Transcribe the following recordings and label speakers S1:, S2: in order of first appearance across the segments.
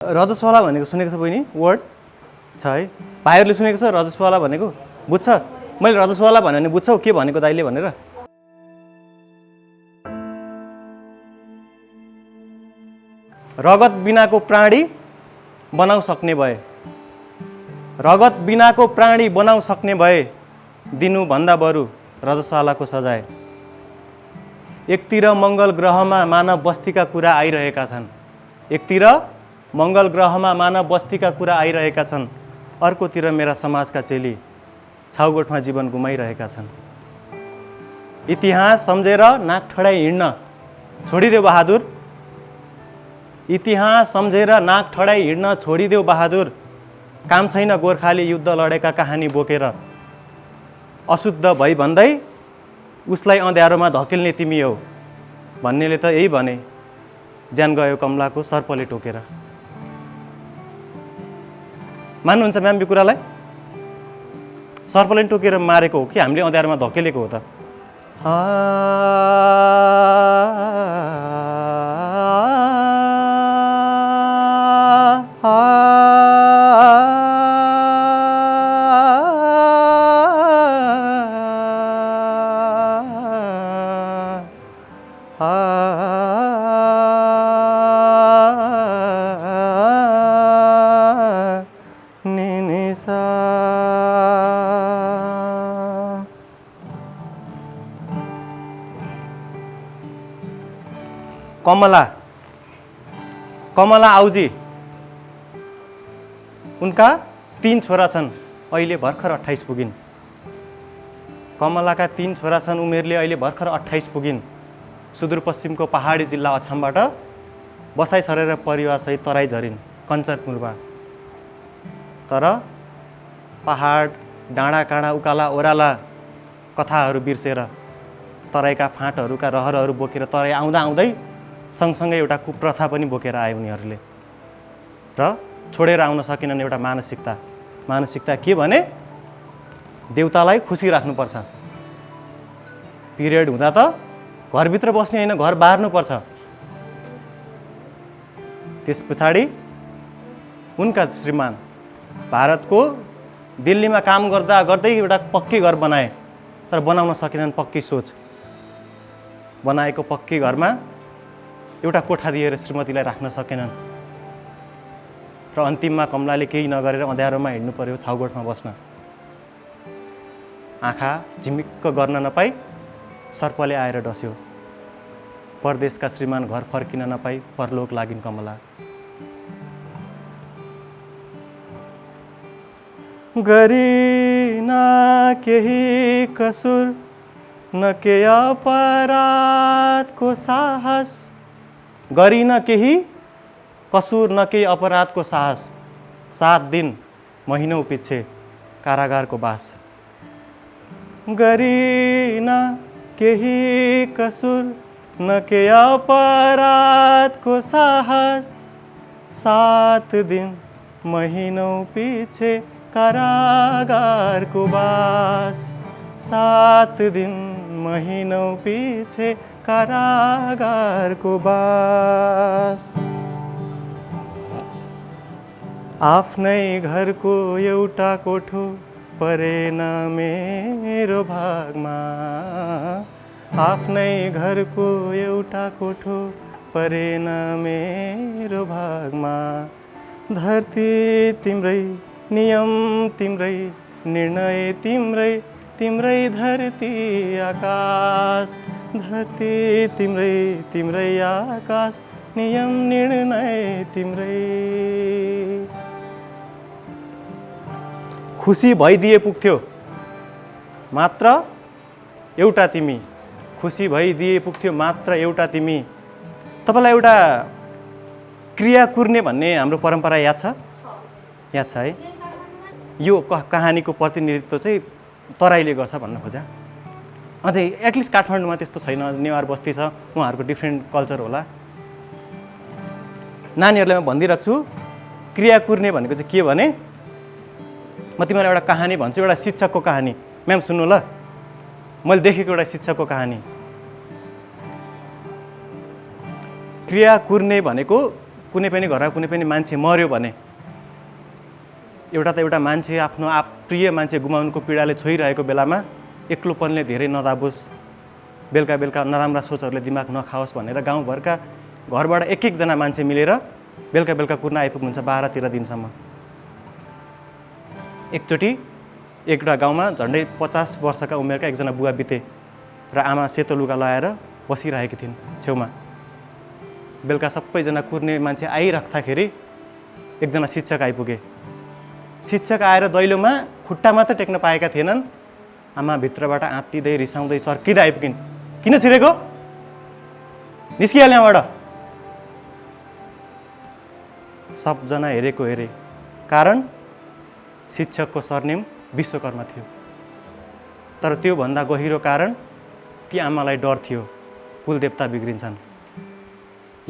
S1: रजस्वला भनेको सुनेको छ बहिनी? वर्ड छ है? भाइहरूले सुनेको छ रजस्वला भनेको? बुझ्छ? मैले रजस्वला भने बुझ्छौ के भनेको दाइले भनेर? रगत बिनाको प्राणी बनाउ सक्ने भए, रगत बिनाको प्राणी बनाउ सक्ने भए दिनुभन्दा बरु रजस्वलाको सजाय। एकतिर मङ्गल ग्रहमा मानव बस्तीका कुरा आइरहेका छन्, एकतिर मङ्गल ग्रहमा मानव बस्तीका कुरा आइरहेका छन्, अर्कोतिर मेरा समाजका चेली छाउगोठमा जीवन गुमाइरहेका छन्। इतिहास सम्झेर नाक ठडाई हिँड्न छोडिदेऊ बहादुर, इतिहास सम्झेर नाक ठडाई हिँड्न छोडिदेऊ बहादुर। काम छैन गोर्खाली युद्ध लडेका कहानी बोकेर, अशुद्ध भई भन्दै उसलाई अँध्यारोमा धकेल्ने तिमी हो भन्नेले त यही भने, ज्यान गयो कमलाको सर्पले टोकेर। मान्नुहुन्छ म्याम यो कुरालाई? सर्पले टोकेर मारेको हो कि हामीले अँध्यारोमा धकेलेको हो त? कमला, कमला आउजी, उनका 3 छोरा छन्, अहिले भर्खर 28 पुगिन्। कमलाका 3 छोरा छन्, उमेरले अहिले भर्खर 28 पुगिन्। सुदूरपश्चिमको पहाडी जिल्ला अछामबाट बसाइ सरेर परिवारसहित तराई झरिन् कञ्चनपुरमा। तर पहाड डाँडा काँडा उकाला ओह्राला कथाहरू बिर्सेर तराईका फाँटहरूका रहरहरू बोकेर तराई आउँदा आउँदै सँगसँगै एउटा कुप्रथा पनि बोकेर आए उनीहरूले र छोडेर आउन सकेनन् एउटा मानसिकता। मानसिकता के भने देउतालाई खुसी राख्नुपर्छ, पिरियड हुँदा त घरभित्र बस्ने होइन घर बार्नुपर्छ। त्यस पछाडि उनका श्रीमान भारतको दिल्लीमा काम गर्दा गर्दै एउटा पक्की घर बनाए, तर बनाउन सकेनन्। पक्की सोच बनाएको पक्की घरमा एउटा कोठा दिएर श्रीमतीलाई राख्न सकेनन् र अन्तिममा कमलाले केही नगरेर अँध्यारोमा हिँड्नु पर्यो छाउगोठमा बस्न। आँखा झिमिक्क गर्न नपाई सर्पले आएर डस्यो। परदेशका श्रीमान घर फर्किन नपाई परलोक लागिन् कमला। गरी न केही कसुर न के अपराधको साहस, गरी न केही कसुर न केही अपराधको साहस। 7 दिन महिनौँ पछि कारागारको बास। गरी न केही कसुर न के अपराधको साहस, 7 दिन महिनौँ पछि कारागारको बास। 7 दिन महिनौँ पछि कारागारको बास। आफ्नै घरको एउटा कोठो परेन मेरो भागमा, आफ्नै घरको एउटा कोठो परेन मेरो भागमा। धरती तिम्रै नियम तिम्रै निर्णय तिम्रै, तिम्रै धरती आकाश। धरती तिम्रै तिम्रै आकाश, नियम निर्णय तिम्रै। खुसी भइदिए पुग्थ्यो मात्र एउटा तिमी, खुसी भइदिए पुग्थ्यो मात्र एउटा तिमी। तपाईँलाई एउटा क्रिया कुर्ने भन्ने हाम्रो परम्परा याद छ? याद छ है? यो कहानीको प्रतिनिधित्व चाहिँ तराईले गर्छ भन्न खोजा। अझै एटलिस्ट काठमाडौँमा त्यस्तो छैन, नेवार बस्ती छ, उहाँहरूको डिफ्रेन्ट कल्चर होला। नानीहरूलाई म भनिदिइरहेको छु, क्रिया कुर्ने भनेको चाहिँ के भने, म तिमीलाई एउटा कहानी भन्छु, एउटा शिक्षकको कहानी। म्याम सुन्नु ल, मैले देखेको एउटा शिक्षकको कहानी। क्रिया कुर्ने भनेको कुनै पनि घरमा कुनै पनि मान्छे मर्यो भने एउटा मान्छे आफ्नो प्रिय मान्छे गुमाउनुको पीडाले छोइरहेको बेलामा एक्लोपनले धेरै नदाबोस्, बेलुका बेलुका नराम्रा सोचहरूले दिमाग नखाओस् भनेर गाउँभरका घरबाट एक एकजना मान्छे मिलेर बेलुका बेलुका कुर्न आइपुग्नुहुन्छ 12-13 दिनसम्म। एकचोटि एउटा गाउँमा झन्डै 50 वर्षका उमेरका एकजना बुवा बिते र आमा सेतो लुगा लगाएर बसिरहेकी थिइन् छेउमा। बेलुका सबैजना कुर्ने मान्छे आइराख्दाखेरि एकजना शिक्षक आइपुगे। शिक्षक आएर दैलोमा खुट्टा मात्र टेक्न पाएका थिएनन्। आमा भित्रबाट आत्तिँदै रिसाउँदै चर्किँदै आइपुगिन्। किन छिरेको? निस्किहाल यहाँबाट। सबजना हेरेको हेरे, कारण शिक्षकको सरनेम विश्वकर्मा थियो। तर त्योभन्दा गहिरो कारण ती आमालाई डर थियो कुलदेवता बिग्रिन्छन्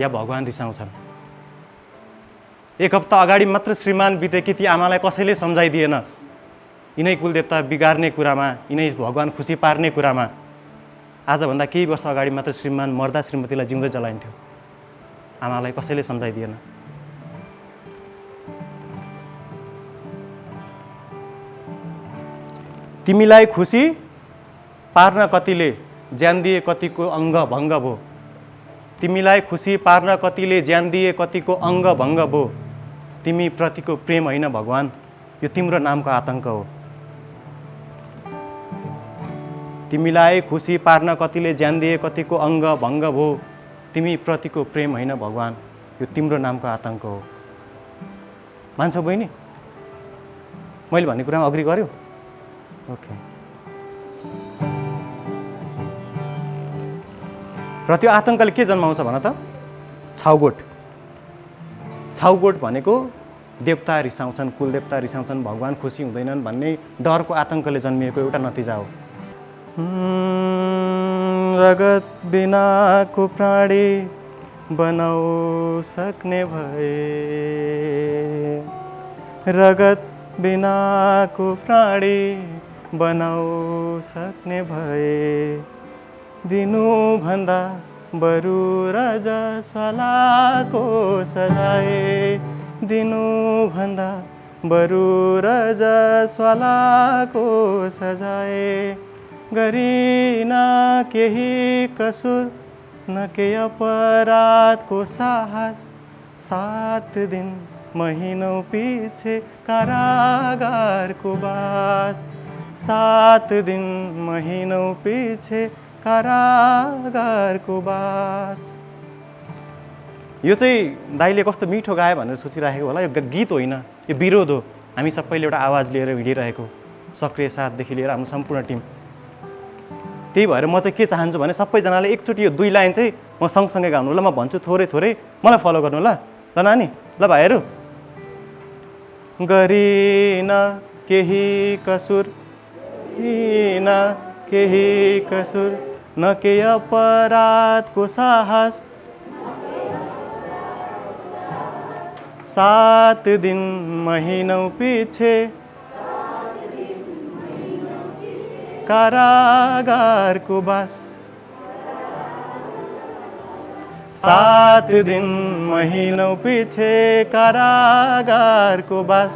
S1: या भगवान रिसाउँछन्। एक हप्ता अगाडि मात्र श्रीमान बितेकी ती आमालाई कसैले सम्झाइदिएन यिनै कुलदेवता बिगार्ने कुरामा, यिनै भगवान खुसी पार्ने कुरामा। आजभन्दा केही वर्ष अगाडि मात्र श्रीमान मर्दा श्रीमतीलाई जिउँदै जलाइन्थ्यो। आमालाई कसैले सम्झाइदिएन। तिमीलाई खुसी पार्न कतिले ज्यान दिए कतिको अङ्ग भङ्ग भो। तिमीलाई खुसी पार्न कतिले ज्यान दिए कतिको अङ्ग भङ्ग भो। तिमी प्रतिको प्रेम होइन भगवान, यो तिम्रो नामको आतङ्क हो। तिमीलाई खुसी पार्न कतिले ज्यान दिए कतिको अङ्ग भङ्ग भो। तिमी प्रतिको प्रेम होइन भगवान, यो तिम्रो नामको आतङ्क हो। मान्छौ बहिनी? मैले भन्ने कुरामा अग्री गर्यो? ओके। र त्यो आतङ्कले के जन्माउँछ भन त? छाउगोठ। छाउगोठ भनेको देवता रिसाउँछन्, कुलदेवता रिसाउँछन्, भगवान खुसी हुँदैनन् भन्ने डरको आतङ्कले जन्मिएको एउटा नतिजा हो। रगत बिनाको प्राणी बनाउ सक्ने भए, रगत बिनाको प्राणी बनाउ सक्ने भए, दिनुभन्दा बरु रजस्वलाको सजाय, दिनुभन्दा बरु रजस्वलाको सजाय। गरिन केही कसुर न केही अपराधको साहस, 7 दिन महिनौँ पिछे कारागारको बास, 7 दिन महिनौँ पिछे कारागारको बास। यो चाहिँ दाइले कस्तो मिठो गायो भनेर सोचिराखेको होला। यो गीत होइन, यो विरोध हो। हामी सबैले एउटा आवाज लिएर हिँडिरहेको, सक्रिय साथदेखि लिएर हाम्रो सम्पूर्ण टिम। त्यही भएर म चाहिँ के चाहन्छु भने सबैजनाले एकचोटि यो 2 लाइन चाहिँ म सँगसँगै गाउनु ल। म भन्छु थोरै थोरै, मलाई फलो गर्नु ल। ल नानी, ल भाइहरू। गरिन केही कसुर, गरिन केही कसुर न केही अपराधको साहस, 7 दिन महिनौँ पिछे कारागारको बास, 7 दिन महिनौँ पिछे कारागारको बास,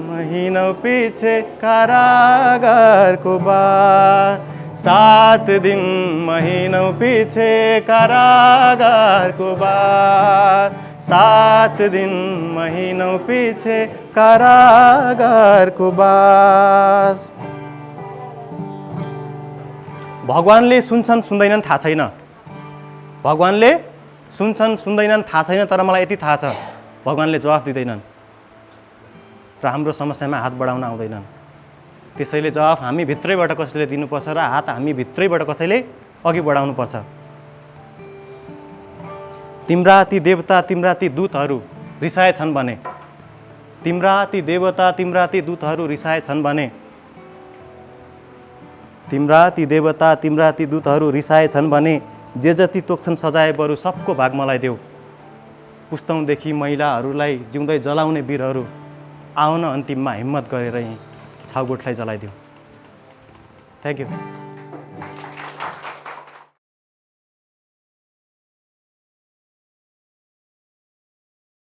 S1: महिनौँ पिछे कारागारको बास, 7 दिन महिनौँ पिछे कारागारको बास, 7 दिन महिनौँ पिछे कारागारको बास। भगवानले सुन्छन् सुन्दैनन् थाहा छैन, भगवानले सुन्छन् सुन्दैनन् थाहा छैन, तर मलाई यति थाहा छ भगवानले जवाफ दिँदैनन् र हाम्रो समस्यामा हात बढाउन आउँदैनन्। त्यसैले जवाफ हामी भित्रैबाट कसैले दिनुपर्छ र हात हामी भित्रैबाट कसैले अघि बढाउनुपर्छ। तिम्रा ती देवता तिम्रा ती दूतहरू रिसाएछन् भने, तिम्रा ती देवता तिम्रा ती दूतहरू रिसाएछन् भने, तिम्रा ती देवता तिम्रा ती दूतहरू रिसाएछन् भने, जे जति तोक्छन् सजाय बरु सबको भाग मलाई देऊ। पुस्तौँदेखि महिलाहरूलाई जिउँदै जलाउने वीरहरू आउन अन्तिममा हिम्मत गरेर यहीँ छाउगोठलाई जलाइदिऊ। Thank you.